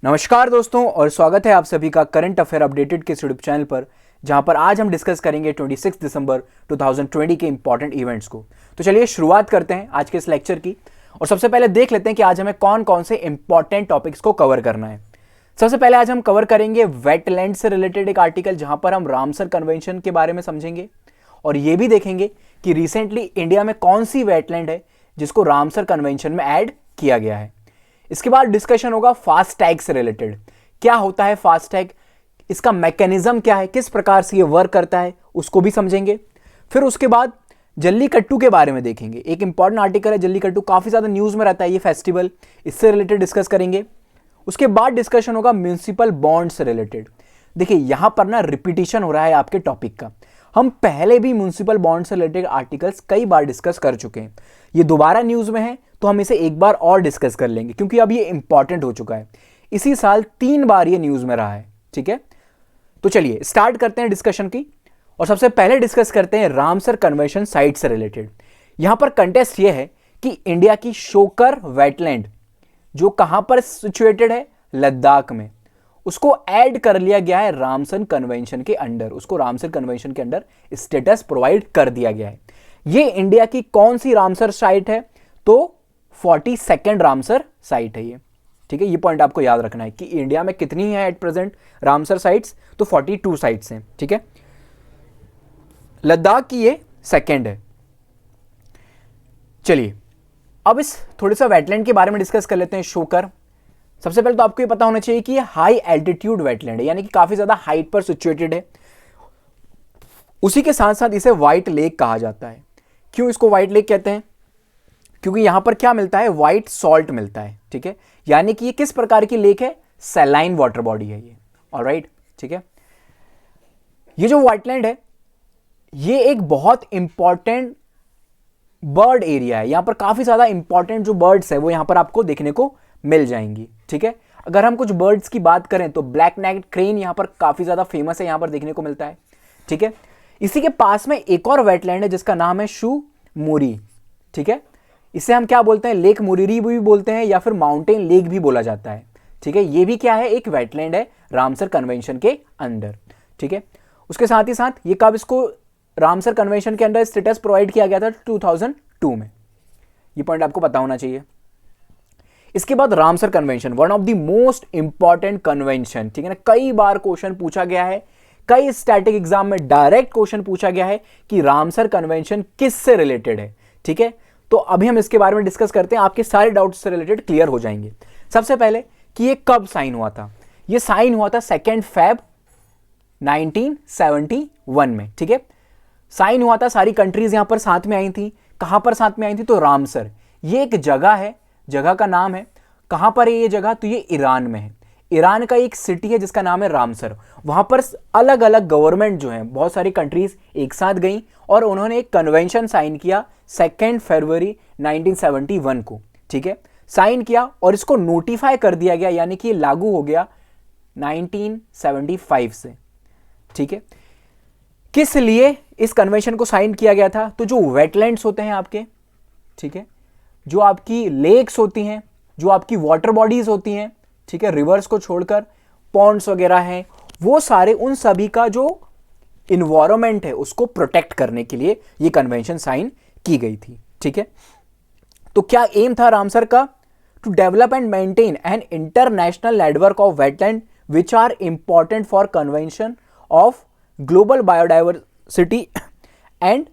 नमस्कार दोस्तों और स्वागत है आप सभी का करंट अफेयर अपडेटेड के यूट्यूब चैनल पर, जहां पर आज हम डिस्कस करेंगे 26 दिसंबर 2020 के इंपॉर्टेंट इवेंट्स को। तो चलिए शुरुआत करते हैं आज के इस लेक्चर की और सबसे पहले देख लेते हैं कि आज हमें कौन कौन से इंपॉर्टेंट टॉपिक्स को कवर करना है। सबसे पहले आज हम कवर करेंगे वेटलैंड से रिलेटेड एक आर्टिकल, जहां पर हम रामसर कन्वेंशन के बारे में समझेंगे और ये भी देखेंगे कि रिसेंटली इंडिया में कौन सी वेटलैंड है जिसको रामसर कन्वेंशन में ऐड किया गया है। इसके बाद डिस्कशन होगा फास्टैग से रिलेटेड। क्या होता है फास्टैग, इसका मैकेनिज्म क्या है, किस प्रकार से ये वर्क करता है, उसको भी समझेंगे। फिर उसके बाद जल्लीकट्टू के बारे में देखेंगे। एक इंपॉर्टेंट आर्टिकल है जल्लीकट्टू, काफी ज्यादा न्यूज में रहता है ये फेस्टिवल, इससे रिलेटेड डिस्कस करेंगे। उसके बाद डिस्कशन होगा म्युनिसिपल बॉन्ड से रिलेटेड। देखिए यहां पर ना रिपीटिशन हो रहा है आपके टॉपिक का। हम पहले भी म्युनिसिपल बॉन्ड से रिलेटेड आर्टिकल्स कई बार डिस्कस कर चुके हैं, ये दोबारा न्यूज में है तो हम इसे एक बार और डिस्कस कर लेंगे क्योंकि अब ये इंपॉर्टेंट हो चुका है। इसी साल 3 बार ये न्यूज में रहा है, ठीक है। तो चलिए स्टार्ट करते हैं डिस्कशन की और सबसे पहले डिस्कस करते हैं रामसर कन्वेंशन साइट से रिलेटेड। यहां पर कंटेस्ट ये है कि इंडिया की शोकर वेटलैंड जो कहां पर सिचुएटेड है, लद्दाख में, उसको ऐड कर लिया गया है रामसर कन्वेंशन के अंडर। उसको रामसर कन्वेंशन के अंडर स्टेटस प्रोवाइड कर दिया गया है। ये इंडिया की कौन सी रामसर साइट है, तो 42nd रामसर साइट है ये, ठीक है। ये पॉइंट आपको याद रखना है कि इंडिया में कितनी है एट प्रेजेंट रामसर साइट्स, तो 42 साइट्स हैं, ठीक है। लद्दाख की ये सेकंड है। चलिए अब इस थोड़े सा वेटलैंड के बारे में डिस्कस कर लेते हैं। शोकर, सबसे पहले तो आपको ये पता होना चाहिए कि ये हाई एल्टीट्यूड वेटलैंड है, यानी कि काफी ज्यादा हाइट पर सिचुएटेड है। उसी के साथ साथ इसे व्हाइट लेक कहा जाता है। क्यों इसको व्हाइट लेक कहते हैं? क्योंकि यहां पर क्या मिलता है, व्हाइट सॉल्ट मिलता है, ठीक है। यानी कि ये किस प्रकार की लेक है, सैलाइन वाटर बॉडी है ये, ऑलराइट, ठीक है। ये जो वेटलैंड है ये एक बहुत इंपॉर्टेंट बर्ड एरिया है। यहां पर काफी ज्यादा इंपॉर्टेंट जो बर्ड्स है वो यहां पर आपको देखने को मिल जाएंगी, ठीक है। अगर हम कुछ बर्ड्स की बात करें तो ब्लैक नेक्ड क्रेन यहां पर काफी ज्यादा फेमस है, यहां पर देखने को मिलता है, ठीक है। इसी के पास में एक और वेटलैंड है जिसका नाम है शू मुरी, ठीक है। इसे हम क्या बोलते हैं, लेक मुरिरी भी बोलते हैं या फिर माउंटेन लेक भी बोला जाता है, ठीक है। ये भी क्या है, एक वेटलैंड है रामसर कन्वेंशन के अंदर, ठीक है। उसके साथ ही साथ ये कब इसको रामसर कन्वेंशन के अंदर स्टेटस प्रोवाइड किया गया था, 2002 में। ये पॉइंट आपको पता होना चाहिए। इसके बाद Ramsar convention, one of the most important convention, ठीक है ना। कई बार क्वेश्चन पूछा गया है, कई स्टैटिक एग्जाम में डायरेक्ट क्वेश्चन पूछा गया है कि रामसर कन्वेंशन किससे रिलेटेड है, ठीक है। तो अभी हम इसके बारे में डिस्कस करते हैं, आपके सारे डाउट्स से रिलेटेड क्लियर हो जाएंगे। सबसे पहले कि ये कब साइन हुआ था, ये साइन हुआ था 2 फेब 1971 में, ठीक है। साइन हुआ था, सारी कंट्रीज यहां पर साथ में आई थी। कहां पर साथ में आई थी, तो रामसर, ये एक जगह है, जगह का नाम है। कहां पर है ये जगह, तो ये ईरान में है। ईरान का एक सिटी है जिसका नाम है रामसर। वहां पर अलग अलग गवर्नमेंट जो है, बहुत सारी कंट्रीज एक साथ गई और उन्होंने एक कन्वेंशन साइन किया 2 फरवरी 1971 को, ठीक है। साइन किया और इसको नोटिफाई कर दिया गया, यानी कि लागू हो गया 1975 से, ठीक है। किस लिए इस कन्वेंशन को साइन किया गया था, तो जो वेटलैंड्स होते हैं आपके, ठीक है, जो आपकी लेक्स होती हैं, जो आपकी वाटर बॉडीज होती हैं, ठीक है, रिवर्स को छोड़कर पॉन्ड्स वगैरह हैं, वो सारे, उन सभी का जो इन्वायरमेंट है उसको प्रोटेक्ट करने के लिए ये कन्वेंशन साइन की गई थी, ठीक है। तो क्या एम था रामसर का, to develop and maintain an international network of wetland which are important for convention of global biodiversity and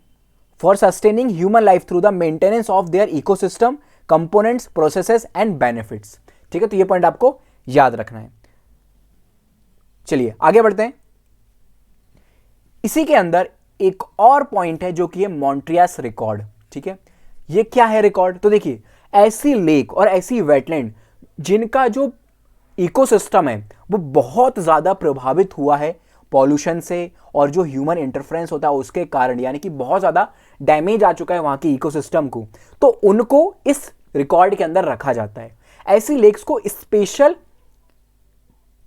for sustaining human life through the maintenance of their ecosystem components processes and benefits, ठीक है। तो ये point आपको याद रखना है। चलिए आगे बढ़ते हैं। इसी के अंदर एक और पॉइंट है जो कि है मॉन्ट्रियस रिकॉर्ड, ठीक है। ये क्या है रिकॉर्ड, तो देखिए ऐसी लेक और ऐसी वेटलैंड जिनका जो इकोसिस्टम है वो बहुत ज्यादा प्रभावित हुआ है पॉल्यूशन से और जो ह्यूमन इंटरफेरेंस होता है उसके कारण, यानी कि बहुत ज्यादा डैमेज आ चुका है वहां की इकोसिस्टम को, तो उनको इस रिकॉर्ड के अंदर रखा जाता है। ऐसी लेक्स को स्पेशल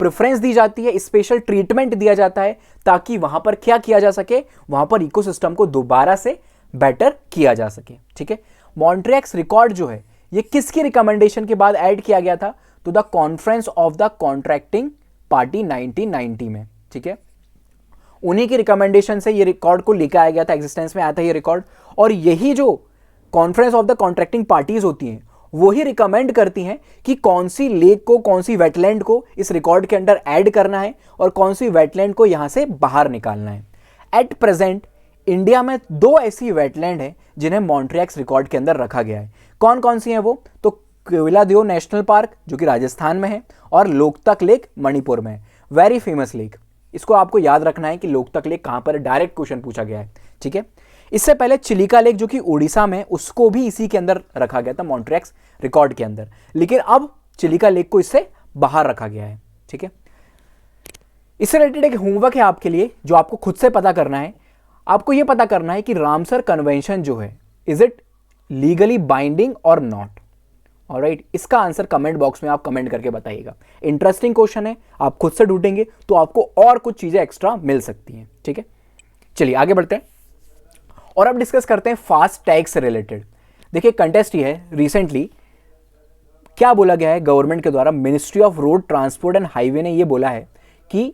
प्रेफरेंस दी जाती है, स्पेशल ट्रीटमेंट दिया जाता है ताकि वहां पर क्या किया जा सके, वहां पर इकोसिस्टम को दोबारा से बेटर किया जा सके, ठीक है। मॉन्ट्रियस रिकॉर्ड जो है ये किसकी रिकमेंडेशन के बाद ऐड किया गया था, to the conference of the contracting party 1990 में, ठीक है। उन्हीं की रिकमेंडेशन से ये रिकॉर्ड को लेकर आया गया था, एग्जिस्टेंस में आया था ये रिकॉर्ड। और यही जो conference of the contracting parties होती हैं वो ही रिकमेंड करती हैं कि कौन सी लेक को, कौन सी वेटलैंड को इस रिकॉर्ड के अंदर ऐड करना है और कौन सी वेटलैंड को यहां से बाहर निकालना है। एट प्रेजेंट इंडिया में 2 ऐसी वेटलैंड है जिन्हें मॉन्ट्रियक्स रिकॉर्ड के अंदर रखा गया है। कौन कौन सी हैं वो? तो केवलादेव नेशनल पार्क जो कि राजस्थान में है, और लोकतक लेक मणिपुर में है। वेरी फेमस लेक, इसको आपको याद रखना है कि लोकतक लेक कहां पर है, डायरेक्ट क्वेश्चन पूछा गया है, ठीक है। इससे पहले चिलिका लेक जो कि उड़ीसा में, उसको भी इसी के अंदर रखा गया था मॉन्ट्रियक्स रिकॉर्ड के अंदर, लेकिन अब चिलिका लेक को इससे बाहर रखा गया है, ठीक है। इससे रिलेटेड एक होमवर्क है आपके लिए जो आपको खुद से पता करना है। आपको यह पता करना है कि रामसर कन्वेंशन जो है, इज इट लीगली बाइंडिंग और नॉट? ऑलराइट, इसका आंसर कमेंट बॉक्स में आप कमेंट करके बताइएगा। इंटरेस्टिंग क्वेश्चन है, आप खुद से ढूंढेंगे तो आपको और कुछ चीजें एक्स्ट्रा मिल सकती हैं, ठीक है। चलिए आगे बढ़ते हैं और अब डिस्कस करते हैं फास्ट टैग से रिलेटेड। देखिए कंटेस्ट ये है, रिसेंटली क्या बोला गया है गवर्नमेंट के द्वारा, ministry of road transport and highway ने यह बोला है कि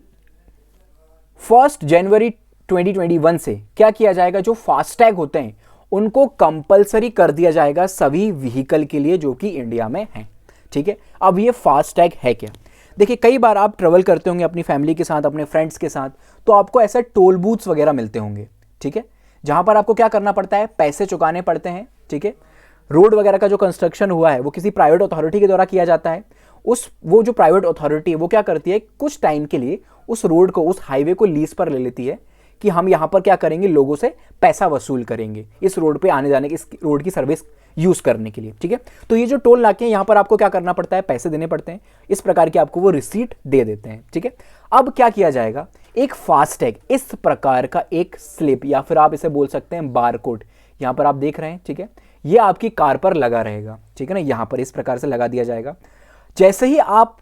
1 जनवरी 2021 से क्या किया जाएगा, जो फास्टैग होते हैं उनको कंपलसरी कर दिया जाएगा सभी व्हीकल के लिए जो कि इंडिया में हैं, ठीक है। अब ये फास्टैग है क्या? देखिए कई बार आप ट्रेवल करते होंगे अपनी फैमिली के साथ, अपने फ्रेंड्स के साथ, तो आपको ऐसे टोल बूथ्स वगैरह मिलते होंगे, ठीक है, जहां पर आपको क्या करना पड़ता है, पैसे चुकाने पड़ते हैं, ठीक है। रोड वगैरह का जो कंस्ट्रक्शन हुआ है वो किसी प्राइवेट अथॉरिटी के द्वारा किया जाता है। वो जो प्राइवेट अथॉरिटी है वो क्या करती है, कुछ टाइम के लिए उस रोड को, उस हाईवे को लीज पर ले लेती है कि हम यहां पर क्या करेंगे, लोगों से पैसा वसूल करेंगे इस रोड पे आने जाने के, इस रोड की सर्विस यूज करने के लिए, ठीक है। तो ये जो टोल नाके हैं यहां पर आपको क्या करना पड़ता है, पैसे देने पड़ते हैं, इस प्रकार की आपको वो रिसीट दे देते हैं, ठीक है। अब क्या किया जाएगा, एक फास्टैग इस प्रकार का एक स्लिप या फिर आप इसे बोल सकते हैं बारकोड, यहां पर आप देख रहे हैं, ठीक है, ये आपकी कार पर लगा रहेगा, ठीक है ना, यहां पर इस प्रकार से लगा दिया जाएगा। जैसे ही आप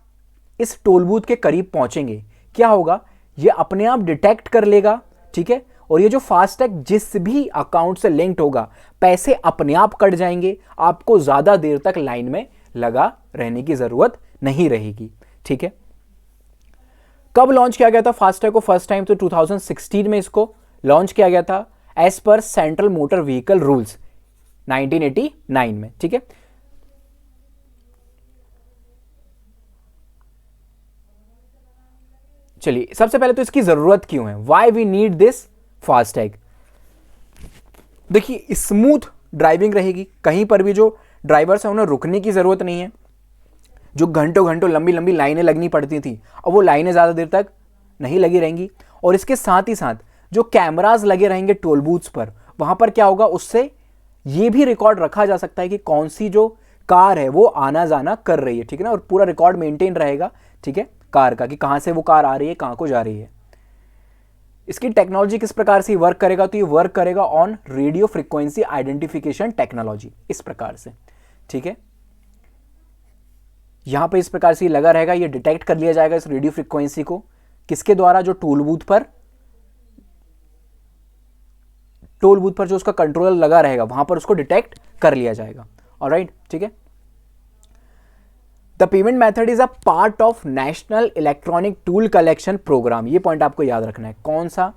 इस टोल बूथ के करीब पहुंचेंगे क्या होगा, ये अपने आप डिटेक्ट कर लेगा, ठीक है, और ये जो फास्टैग जिस भी अकाउंट से लिंक्ड होगा पैसे अपने आप कट जाएंगे, आपको ज्यादा देर तक लाइन में लगा रहने की जरूरत नहीं रहेगी, ठीक है। कब लॉन्च किया गया था फास्टैग को फर्स्ट टाइम? तो 2016 में इसको लॉन्च किया गया था as per central motor vehicle rules 1989 में, ठीक है। चलिए सबसे पहले तो इसकी जरूरत क्यों है, why we need this FASTag. देखिए स्मूथ ड्राइविंग रहेगी, कहीं पर भी जो ड्राइवर्स हैं उन्हें रुकने की जरूरत नहीं है। जो घंटों घंटों लंबी लंबी लाइनें लगनी पड़ती थी अब वो लाइनें ज़्यादा देर तक नहीं लगी रहेंगी। और इसके साथ ही साथ जो कैमरास लगे रहेंगे टोल बूथ्स पर, वहां पर क्या होगा, उससे ये भी रिकॉर्ड रखा जा सकता है कि कौन सी जो कार है वो आना जाना कर रही है, ठीक है ना, और पूरा रिकॉर्ड मेंटेन रहेगा, ठीक है, कार का, कि कहां से वो कार आ रही है, कहां को जा रही है। इसकी टेक्नोलॉजी किस प्रकार से वर्क करेगा, तो ये वर्क करेगा on radio frequency identification technology, इस प्रकार से, ठीक है। यहां पे इस प्रकार से लगा रहेगा, ये डिटेक्ट कर लिया जाएगा इस रेडियो फ्रीक्वेंसी को, किसके द्वारा, जो टोल बूथ पर जो उसका कंट्रोलर लगा रहेगा वहां पर उसको डिटेक्ट कर लिया जाएगा। ऑलराइट, ठीक है। The payment method is a part of national electronic tool collection program. ये पॉइंट आपको याद रखना है, कौन सा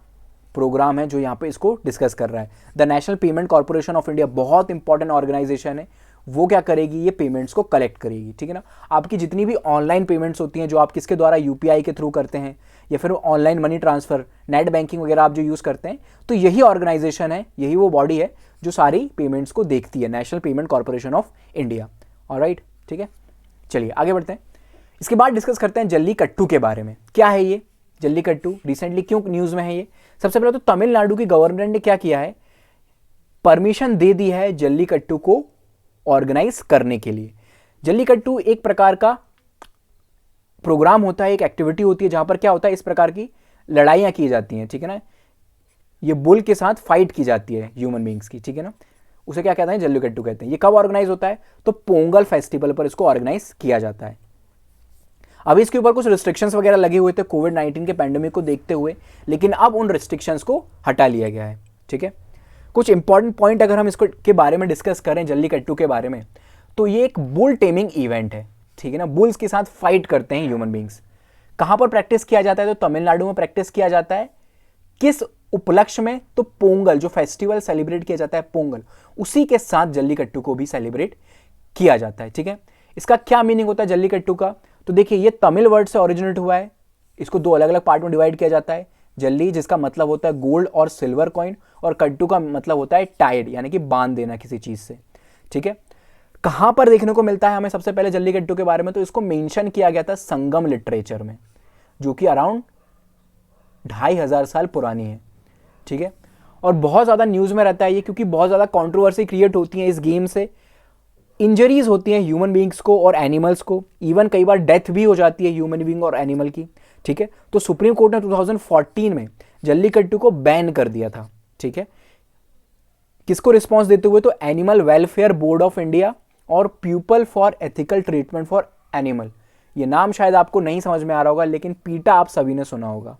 प्रोग्राम है जो यहां पे इसको डिस्कस कर रहा है। The national payment corporation of India बहुत इंपॉर्टेंट ऑर्गेनाइजेशन है, वो क्या करेगी, ये पेमेंट्स को कलेक्ट करेगी, ठीक है ना। आपकी जितनी भी ऑनलाइन पेमेंट्स होती हैं जो आप किसके द्वारा, यूपीआई के थ्रू करते हैं या फिर online money transfer, net banking वगैरह आप जो यूज़ करते हैं, तो यही ऑर्गेनाइजेशन है, यही वो बॉडी है जो सारी पेमेंट्स को देखती है, national payment corporation of India. Alright, ठीक है। चलिए आगे बढ़ते हैं। इसके बाद डिस्कस करते हैं जल्लीकट्टू के बारे में। क्या है ये जल्लीकट्टू, रिसेंटली क्यों न्यूज़ में है ये? सबसे पहले तो तमिलनाडु की गवर्नमेंट ने क्या किया है, परमिशन दे दी है जल्लीकट्टू को ऑर्गेनाइज करने के लिए। जल्लीकट्टू एक प्रकार का प्रोग्राम होता है, एक एक्टिविटी होती है जहां पर क्या होता है, इस प्रकार की लड़ाइयां की जाती हैं, ठीक है ना। ये बुल के साथ फाइट की जाती है ह्यूमन बींग्स की, ठीक है ना, उसे क्या कहते हैं, जल्लीकट्टू कहते हैं। ये कब ऑर्गेनाइज होता है, तो पोंगल फेस्टिवल पर इसको ऑर्गेनाइज किया जाता है। अभी इसके ऊपर कुछ रिस्ट्रिक्शंस वगैरह लगे हुए थे कोविड-19 के पैंडेमिक को देखते हुए, लेकिन अब उन रिस्ट्रिक्शंस को हटा लिया गया है, ठीक है। कुछ इंपॉर्टेंट पॉइंट अगर हम इसको के बारे में डिस्कस करें जल्लीकट्टू के बारे में, तो ये एक बुल टेमिंग इवेंट है, ठीक है ना, बुल्स के साथ फाइट करते हैं ह्यूमन बींग्स। कहां पर प्रैक्टिस किया जाता है? तो तमिलनाडु में प्रैक्टिस किया जाता है। किस उपलक्ष्य में? तो पोंगल, जो फेस्टिवल सेलिब्रेट किया जाता है पोंगल, उसी के साथ जल्लीकट्टू को भी सेलिब्रेट किया जाता है। ठीक है, इसका क्या मीनिंग होता है जल्लीकट्टू का? तो देखिए, ये तमिल वर्ड से ओरिजिनेट हुआ है। इसको दो अलग अलग पार्ट में डिवाइड किया जाता है। जल्ली जिसका मतलब होता है गोल्ड और सिल्वर कॉइन, और कट्टू का मतलब होता है टाइड, यानी कि बांध देना किसी चीज से। ठीक है, कहां पर देखने को मिलता है हमें सबसे पहले जल्लीकट्टू के बारे में? तो इसको मेंशन किया गया था संगम लिटरेचर में, जो कि अराउंड 2500 साल पुरानी है। ठीक है, और बहुत ज़्यादा न्यूज़ में रहता है ये, क्योंकि बहुत ज़्यादा कंट्रोवर्सी क्रिएट होती है इस गेम से। इंजरीज होती हैं ह्यूमन बींग्स को और एनिमल्स को, इवन कई बार डेथ भी हो जाती है ह्यूमन बींग और एनिमल की। ठीक है, तो सुप्रीम कोर्ट ने 2014 में जल्लीकट्टू को बैन कर दिया था। ठीक है, किसको रिस्पॉन्स देते हुए? तो animal welfare board of India और people for ethical treatment for animal. ये नाम शायद आपको नहीं समझ में आ रहा होगा, लेकिन पीटा आप सभी ने सुना होगा।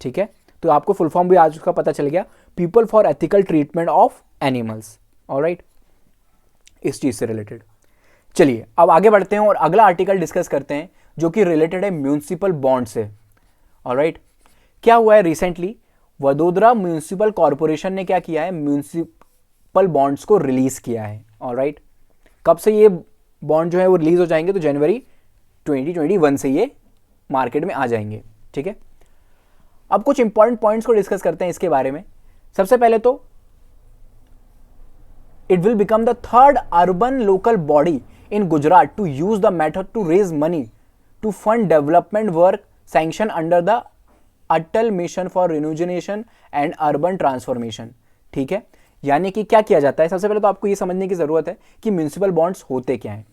ठीक है, तो आपको फुल फॉर्म भी आज उसका पता चल गया, people for ethical treatment of animals. Alright, इस चीज से रिलेटेड। चलिए अब आगे बढ़ते हैं और अगला आर्टिकल डिस्कस करते हैं, जो कि रिलेटेड है म्यूनिसिपल बॉन्ड से। ऑलराइट, क्या हुआ है रिसेंटली? वडोदरा म्यूनिसिपल कॉर्पोरेशन ने क्या किया है? म्यूनिसिपल बॉन्ड्स को रिलीज किया है। ऑलराइट, कब से ये बॉन्ड जो है वो रिलीज हो जाएंगे? तो जनवरी 2021 से ये मार्केट में आ जाएंगे। ठीक है, अब कुछ इंपॉर्टेंट पॉइंट्स को डिस्कस करते हैं इसके बारे में। सबसे पहले तो it will become the third urban local body in Gujarat to use the method to raise money to fund development work sanction under the Atal mission for rejuvenation and urban transformation. ठीक है, यानी कि क्या किया जाता है? सबसे पहले तो आपको यह समझने की जरूरत है कि म्यूनिसिपल बॉन्ड्स होते क्या हैं।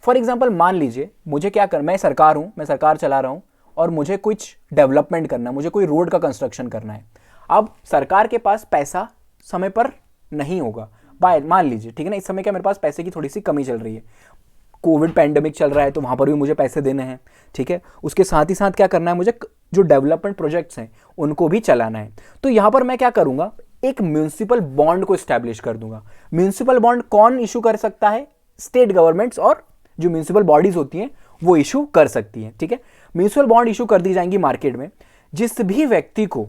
फॉर एग्जाम्पल, मान लीजिए मुझे क्या कर, मैं सरकार हूं, मैं सरकार चला रहा हूं और मुझे कुछ डेवलपमेंट करना है, मुझे कोई रोड का कंस्ट्रक्शन करना है। अब सरकार के पास पैसा समय पर नहीं होगा, मान लीजिए, ठीक है ना, इस समय क्या मेरे पास पैसे की थोड़ी सी कमी चल रही है, कोविड पैंडेमिक चल रहा है, तो वहां पर भी मुझे पैसे देने हैं। ठीक है, उसके साथ ही साथ क्या करना है, मुझे जो डेवलपमेंट प्रोजेक्ट्स हैं उनको भी चलाना है। तो यहां पर मैं क्या करूंगा, एक म्यूनिसिपल बॉन्ड को स्टैब्लिश कर दूंगा। म्यूनिसिपल बॉन्ड कौन इशू कर सकता है? स्टेट गवर्नमेंट्स और जो म्यूनिसिपल बॉडीज होती हैं वो इशू कर सकती हैं। ठीक है, म्यूनिसिपल बॉन्ड इशू कर दी जाएंगी मार्केट में। जिस भी व्यक्ति को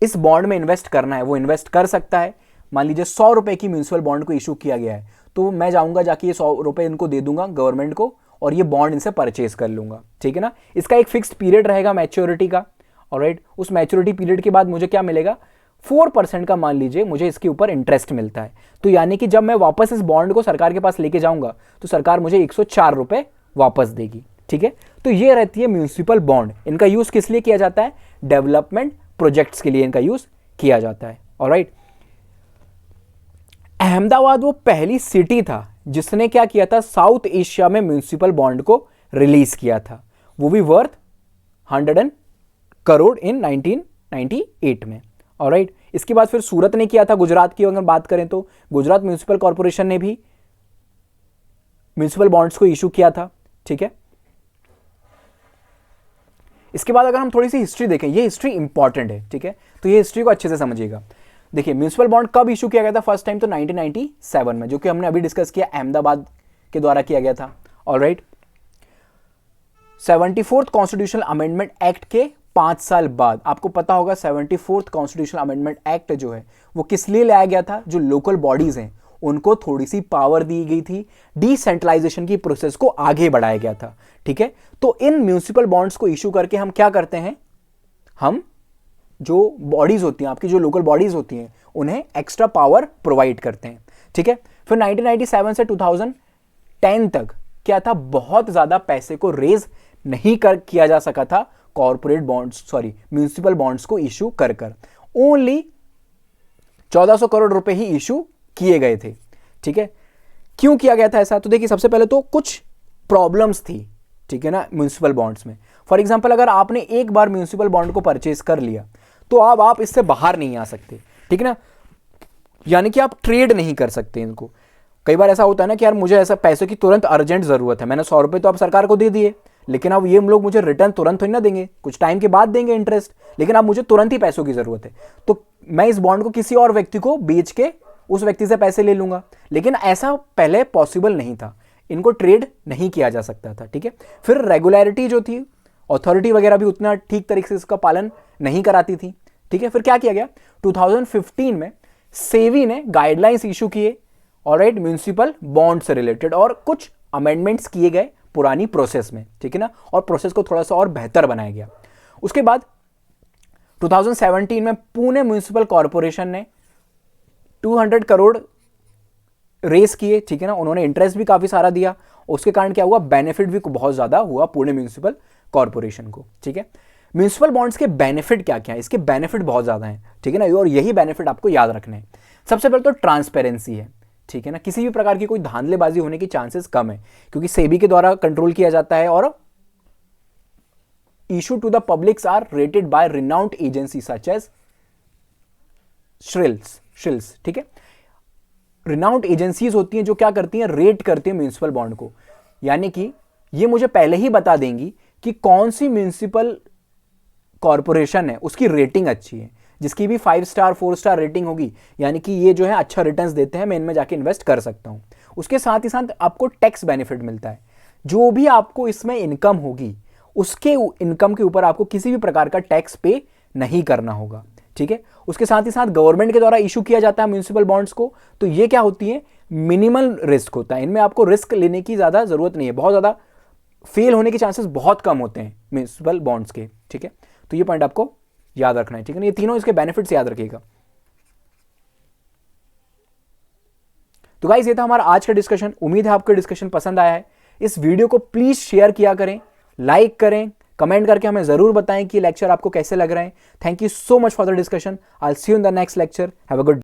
इस बॉन्ड में इन्वेस्ट करना है वो इन्वेस्ट कर सकता है। मान लीजिए 100 रुपए की म्यूनिसिपल बॉन्ड को इशू किया गया है, तो मैं जाऊंगा जाके ये 100 रुपए इनको दे दूंगा गवर्नमेंट को, और ये बॉन्ड इनसे परचेज कर लूंगा। ठीक है ना, इसका एक फिक्स्ड पीरियड रहेगा मैच्योरिटी का। ऑलराइट, उस मैच्योरिटी पीरियड के बाद मुझे क्या मिलेगा? 4% का मान लीजिए मुझे इसके ऊपर इंटरेस्ट मिलता है। तो यानी कि जब मैं वापस इस बॉन्ड को सरकार के पास लेके जाऊंगा तो सरकार मुझे 104 रुपए वापस देगी। ठीक है, तो ये रहती है म्यूनिसिपल बॉन्ड। इनका यूज किस लिए किया जाता है? डेवलपमेंट प्रोजेक्ट्स के लिए इनका यूज किया जाता है। ऑलराइट, अहमदाबाद वो पहली सिटी था जिसने क्या किया था, साउथ एशिया में म्यूनिसिपल बॉन्ड को रिलीज किया था, वो भी वर्थ 100 करोड़ इन 1998 में। ऑलराइट, इसके बाद फिर सूरत ने किया था। गुजरात की अगर बात करें तो गुजरात म्यूनिसिपल कॉर्पोरेशन ने भी म्यूनिसिपल बॉन्ड्स को इशू किया था। ठीक है, इसके बाद अगर हम थोड़ी सी हिस्ट्री देखें, ये हिस्ट्री इंपॉर्टेंट है। ठीक है, तो ये हिस्ट्री को अच्छे से समझिएगा। देखिए, म्यूनिसिपल बॉन्ड कब इशू किया गया था फर्स्ट टाइम? तो 1997 में, जो कि हमने अभी डिस्कस किया, अहमदाबाद के द्वारा किया गया था। Alright, 74th constitutional amendment act के 5 साल बाद, आपको पता होगा 74th कॉन्स्टिट्यूशनल अमेंडमेंट एक्ट जो है वो किस लिए लाया गया था? जो लोकल बॉडीज हैं उनको थोड़ी सी पावर दी गई थी, डिसेंट्रलाइजेशन की प्रोसेस को आगे बढ़ाया गया था। ठीक है, तो इन म्यूनिसिपल बॉन्ड्स को इशू करके हम क्या करते हैं, हम जो बॉडीज होती हैं, आपकी जो लोकल बॉडीज होती हैं, उन्हें एक्स्ट्रा पावर प्रोवाइड करते हैं। ठीक है, फिर 1997 से 2010 तक क्या था, बहुत ज्यादा पैसे को रेज नहीं किया जा सका था कॉर्पोरेट बॉन्ड्स, म्यूनिसिपल बॉन्ड्स को इशू कर ओनली 1400 करोड़ रुपए ही इशू किए गए थे। ठीक है, क्यों किया गया था ऐसा? तो देखिए, सबसे पहले तो कुछ प्रॉब्लम्स थी, ठीक है ना, म्यूनिसिपल बॉन्ड्स में। फॉर एग्जांपल, अगर आपने एक बार म्यूनिसिपल बॉन्ड को परचेज कर लिया तो अब आप इससे बाहर नहीं आ सकते। ठीक है ना, यानी कि आप ट्रेड नहीं कर सकते इनको। कई बार ऐसा होता है ना कि यार मुझे ऐसा पैसों की तुरंत अर्जेंट जरूरत है, मैंने 100 रुपए तो अब सरकार को दे दिए, लेकिन अब ये लोग मुझे रिटर्न तुरंत थोड़ी ना देंगे, कुछ टाइम के बाद देंगे इंटरेस्ट, लेकिन अब मुझे तुरंत ही पैसों की जरूरत है, तो मैं इस बॉन्ड को किसी और व्यक्ति को बेच के उस व्यक्ति से पैसे ले लूंगा। लेकिन ऐसा पहले पॉसिबल नहीं था। इनको ट्रेड नहीं किया जा सकता था, ठीक है। फिर रेगुलरिटी जो थी, अथॉरिटी वगैरह भी उतना ठीक तरीके से इसका पालन नहीं कराती थी, ठीक है। फिर क्या किया गया, 2015 में सेबी ने गाइडलाइंस इशू किए, ऑलराइट, म्यूनिसिपल बॉन्ड से रिलेटेड, और कुछ अमेंडमेंट्स किए गए पुरानी प्रोसेस में, ठीक है ना, और प्रोसेस को थोड़ा सा और बेहतर बनाया गया। उसके बाद 2017 में पुणे म्यूनिसिपल कॉर्पोरेशन ने 200 करोड़ रेस किए, ठीक है ना, उन्होंने इंटरेस्ट भी काफी सारा दिया। उसके कारण क्या हुआ, बेनिफिट भी बहुत ज्यादा हुआ पुणे म्यूनिसिपल कॉर्पोरेशन को, ठीक है। म्यूनिसिपल बॉन्ड्स के बेनिफिट क्या क्या है, इसके बेनिफिट बहुत ज्यादा हैं, ठीक है ना, और यही बेनिफिट आपको याद रखने हैं। सबसे पहले तो ट्रांसपेरेंसी है, ठीक है ना, किसी भी प्रकार की कोई धांधलेबाजी होने की चांसेस कम है, क्योंकि सेबी के द्वारा कंट्रोल किया जाता है, और issue to the publics are rated by renowned agency such as CRISIL, ठीक है। रिनाउंड एजेंसीज होती हैं जो क्या करती हैं, रेट करती हैं म्यूनिसिपल बॉन्ड को, यानी कि ये मुझे पहले ही बता देंगी कि कौन सी म्यूनिसिपल कॉर्पोरेशन है उसकी रेटिंग अच्छी है, जिसकी भी 5 स्टार 4 स्टार रेटिंग होगी, यानी कि ये जो है अच्छा रिटर्न्स देते हैं, मैं इनमें जाके इन्वेस्ट कर सकता हूं। उसके साथ ही साथ आपको टैक्स बेनिफिट मिलता है, जो भी आपको इसमें इनकम होगी उसके इनकम के ऊपर आपको किसी भी प्रकार का टैक्स पे नहीं करना होगा, ठीक है। उसके साथ ही साथ गवर्नमेंट के द्वारा इशू किया जाता है म्यूनिसिपल बॉन्ड्स को, तो ये क्या होती है, मिनिमल रिस्क होता है, इनमें आपको रिस्क लेने की ज्यादा जरूरत नहीं है, बहुत ज्यादा फेल होने के चांसेस बहुत कम होते हैं म्यूनिसिपल बॉन्ड्स के, ठीक है। तो ये पॉइंट आपको याद रखना है, ठीक है ना, ये तीनों इसके बेनिफिट्स याद रखिएगा। तो गाइस ये था हमारा आज का डिस्कशन, उम्मीद है आपको डिस्कशन पसंद आया है। इस वीडियो को प्लीज शेयर किया करें, लाइक करें, कमेंट करके हमें जरूर बताएं कि लेक्चर आपको कैसे लग रहे हैं। Thank you so much for the discussion. I will see you in the next lecture. Have a good